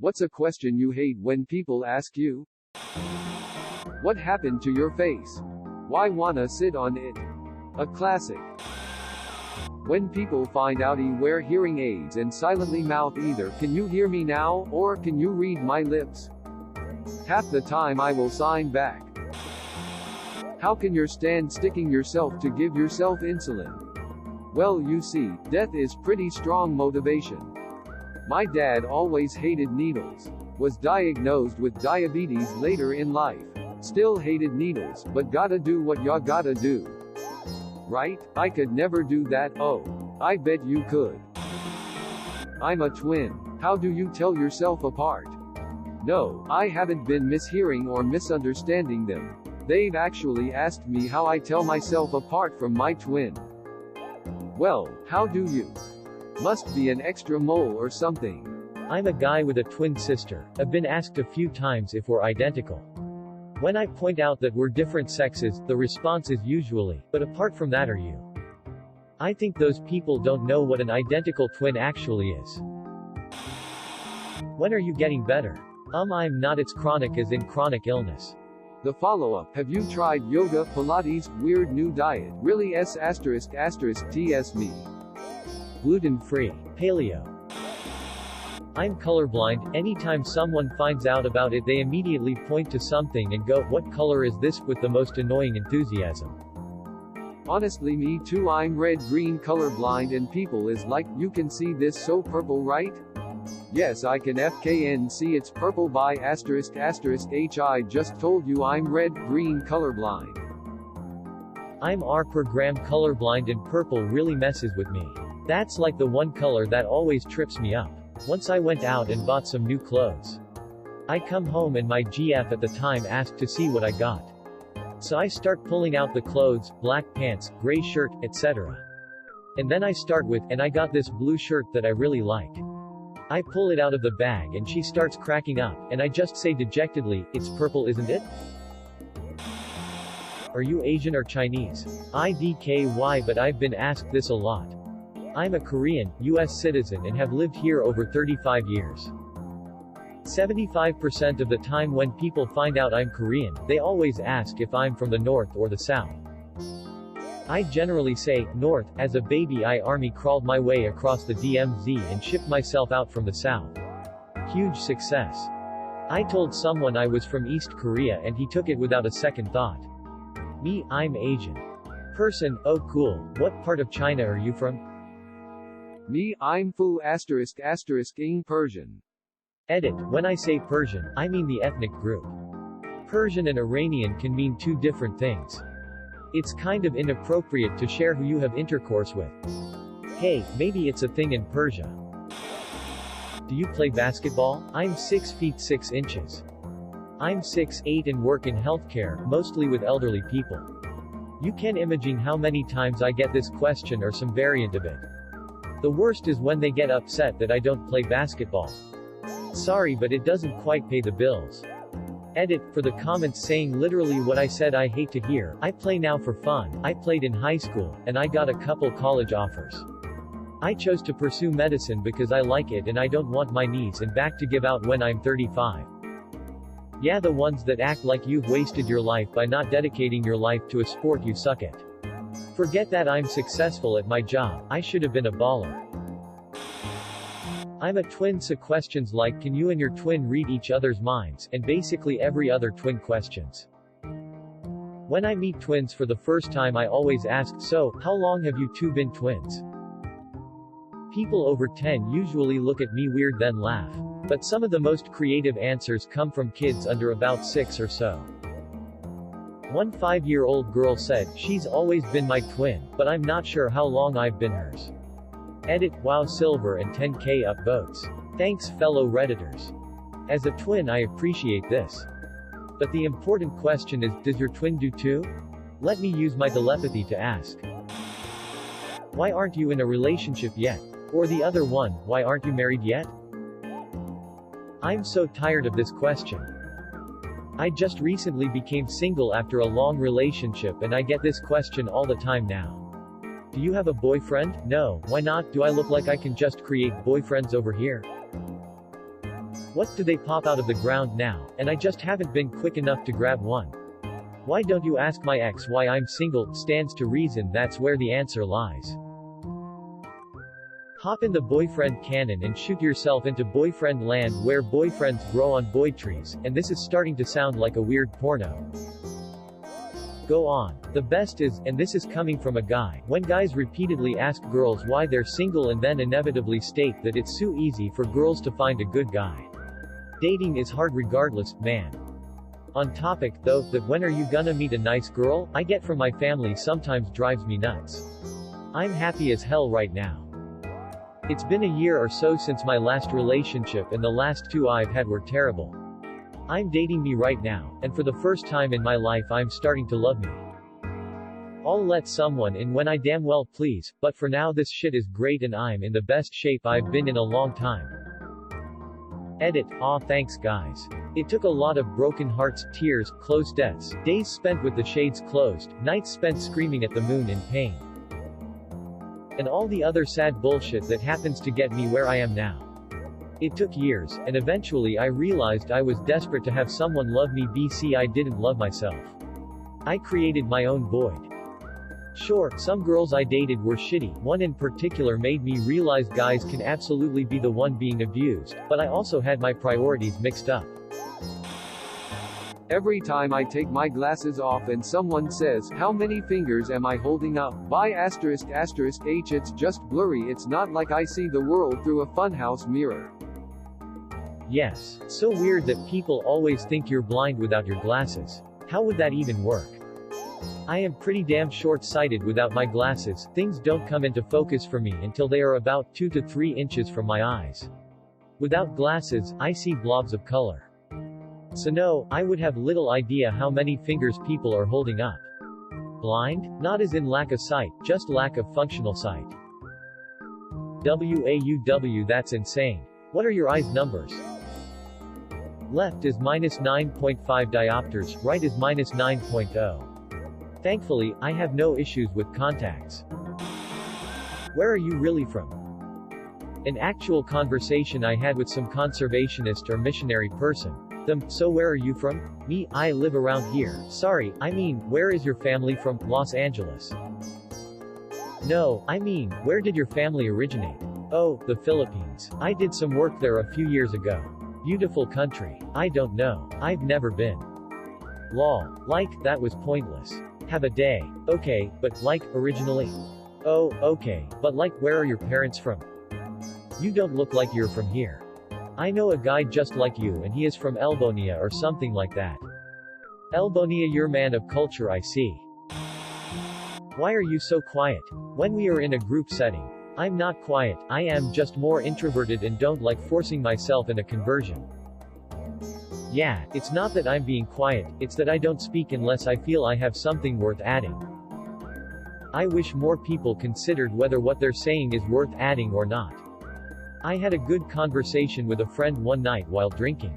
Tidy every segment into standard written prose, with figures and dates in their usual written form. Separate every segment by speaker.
Speaker 1: What's a question you hate when people ask you? What happened to your face? Why wanna sit on it? A classic. When people find out you wear hearing aids and silently mouth either "Can you hear me now?" or "Can you read my lips?" Half the time I will sign back. How can you stand sticking yourself to give yourself insulin? Well, you see, death is pretty strong motivation. My dad always hated needles. Was diagnosed with diabetes later in life. Still hated needles, but gotta do what ya gotta do. Right? I could never do that. Oh, I bet you could. I'm a twin. How do you tell yourself apart? No, I haven't been mishearing or misunderstanding them. They've actually asked me how I tell myself apart from my twin. Well, how do you? Must be an extra mole or something.
Speaker 2: I'm a guy with a twin sister. I've been asked a few times if we're identical. When I point out that we're different sexes, the response is usually, "But apart from that, are you?" I think those people don't know what an identical twin actually is. When are you getting better? I'm not. It's chronic as in chronic illness.
Speaker 1: The follow-up, have you tried yoga, Pilates, weird new diet? Really ************* me.
Speaker 2: Gluten-free. Paleo. I'm colorblind. Anytime someone finds out about it, they immediately point to something and go, "What color is this?" with the most annoying enthusiasm.
Speaker 1: Honestly, me too. I'm red-green colorblind and people is like, "You can see this so purple, right?" Yes, I can fkn see it's purple by *********. I just told you I'm red-green colorblind.
Speaker 2: I'm R per gram colorblind and purple really messes with me. That's like the one color that always trips me up. Once I went out and bought some new clothes. I come home and my GF at the time asked to see what I got. So I start pulling out the clothes, black pants, gray shirt, etc. And then I start with, "And I got this blue shirt that I really like." I pull it out of the bag and she starts cracking up, and I just say dejectedly, "It's purple, isn't it?" Are you Asian or Chinese? IDKY, but I've been asked this a lot. I'm a Korean, US citizen and have lived here over 35 years. 75% of the time when people find out I'm Korean, they always ask if I'm from the north or the south. I generally say, north. As a baby I army crawled my way across the DMZ and shipped myself out from the south. Huge success. I told someone I was from East Korea and he took it without a second thought. Me, I'm Asian. Person, oh cool, what part of China are you from?
Speaker 1: Me, I'm Fu ***************** Persian.
Speaker 2: Edit, when I say Persian, I mean the ethnic group. Persian and Iranian can mean two different things. It's kind of inappropriate to share who you have intercourse with. Hey, maybe it's a thing in Persia. Do you play basketball? I'm 6 feet 6 inches. I'm 6'8" and work in healthcare, mostly with elderly people. You can imagine how many times I get this question or some variant of it. The worst is when they get upset that I don't play basketball. Sorry, but it doesn't quite pay the bills. Edit, for the comments saying literally what I said I hate to hear, I play now for fun. I played in high school, and I got a couple college offers. I chose to pursue medicine because I like it and I don't want my knees and back to give out when I'm 35. Yeah, the ones that act like you've wasted your life by not dedicating your life to a sport you suck at. Forget that. I'm successful at my job. I should have been a baller. I'm a twin, so questions like "Can you and your twin read each other's minds?" and basically every other twin questions. When I meet twins for the first time I always ask, "So, how long have you two been twins?" People over 10 usually look at me weird then laugh. But some of the most creative answers come from kids under about 6 or so. One 5-year-old girl said, "She's always been my twin, but I'm not sure how long I've been hers." Edit, wow, silver and 10K upvotes. Thanks, fellow Redditors. As a twin I appreciate this. But the important question is, does your twin do too? Let me use my telepathy to ask. Why aren't you in a relationship yet? Or the other one, why aren't you married yet? I'm so tired of this question. I just recently became single after a long relationship and I get this question all the time now. Do you have a boyfriend? No, why not? Do I look like I can just create boyfriends over here? What do they pop out of the ground now, and I just haven't been quick enough to grab one? Why don't you ask my ex why I'm single? Stands to reason that's where the answer lies. Hop in the boyfriend cannon and shoot yourself into boyfriend land where boyfriends grow on boy trees, and this is starting to sound like a weird porno. Go on. The best is, and this is coming from a guy, when guys repeatedly ask girls why they're single and then inevitably state that it's so easy for girls to find a good guy. Dating is hard regardless, man. On topic, though, that when are you gonna meet a nice girl, I get from my family sometimes drives me nuts. I'm happy as hell right now. It's been a year or so since my last relationship and the last two I've had were terrible. I'm dating me right now, and for the first time in my life I'm starting to love me. I'll let someone in when I damn well please, but for now this shit is great and I'm in the best shape I've been in a long time. Edit. Aw, thanks guys. It took a lot of broken hearts, tears, close deaths, days spent with the shades closed, nights spent screaming at the moon in pain, and all the other sad bullshit that happens to get me where I am now. It took years, and eventually I realized I was desperate to have someone love me. BC I didn't love myself. I created my own void. Sure, some girls I dated were shitty, one in particular made me realize guys can absolutely be the one being abused, but I also had my priorities mixed up.
Speaker 1: Every time I take my glasses off and someone says, "How many fingers am I holding up?" By ****h, it's just blurry. It's not like I see the world through a funhouse mirror.
Speaker 2: Yes. So weird that people always think you're blind without your glasses. How would that even work? I am pretty damn short-sighted without my glasses. Things don't come into focus for me until they are about 2 to 3 inches from my eyes. Without glasses, I see blobs of color. So no, I would have little idea how many fingers people are holding up. Blind? Not as in lack of sight, just lack of functional sight. WAUW, that's insane. What are your eyes numbers? Left is -9.5 diopters, right is -9.0. Thankfully, I have no issues with contacts. Where are you really from? An actual conversation I had with some conservationist or missionary person. So where are you from? Me, I live around here. Sorry, I mean, where is your family from? Los Angeles. No, I mean, where did your family originate? Oh, the Philippines. I did some work there a few years ago. Beautiful country. I don't know. I've never been. Lol. Like, that was pointless. Have a day. Okay, but, like, originally? Oh, okay, but like, where are your parents from? You don't look like you're from here. I know a guy just like you and he is from Elbonia or something like that. Elbonia, you're man of culture, I see. Why are you so quiet? When we are in a group setting, I'm not quiet, I am just more introverted and don't like forcing myself in a conversion. Yeah, it's not that I'm being quiet, it's that I don't speak unless I feel I have something worth adding. I wish more people considered whether what they're saying is worth adding or not. I had a good conversation with a friend one night while drinking.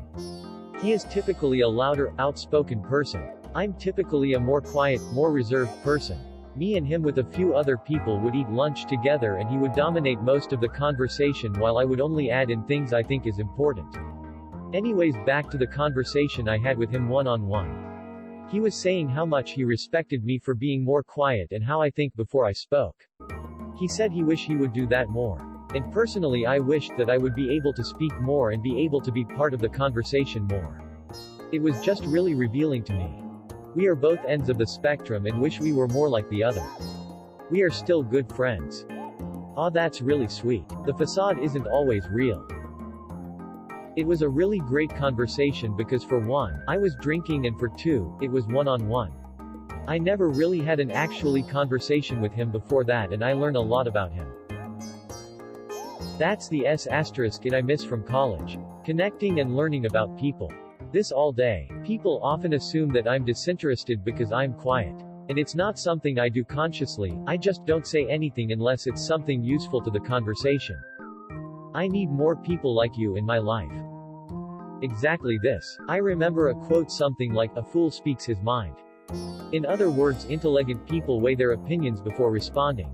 Speaker 2: He is typically a louder, outspoken person. I'm typically a more quiet, more reserved person. Me and him with a few other people would eat lunch together and he would dominate most of the conversation while I would only add in things I think is important. Anyways, back to the conversation I had with him one-on-one. He was saying how much he respected me for being more quiet and how I think before I spoke. He said he wished he would do that more. And personally I wished that I would be able to speak more and be able to be part of the conversation more. It was just really revealing to me. We are both ends of the spectrum and wish we were more like the other. We are still good friends. Aw, that's really sweet. The facade isn't always real. It was a really great conversation because for one, I was drinking and for two, it was one-on-one. I never really had an actually conversation with him before that and I learned a lot about him. That's the **** I miss from college. Connecting and learning about people. This all day. People often assume that I'm disinterested because I'm quiet. And it's not something I do consciously, I just don't say anything unless it's something useful to the conversation. I need more people like you in my life. Exactly this. I remember a quote something like, "A fool speaks his mind." In other words, intelligent people weigh their opinions before responding.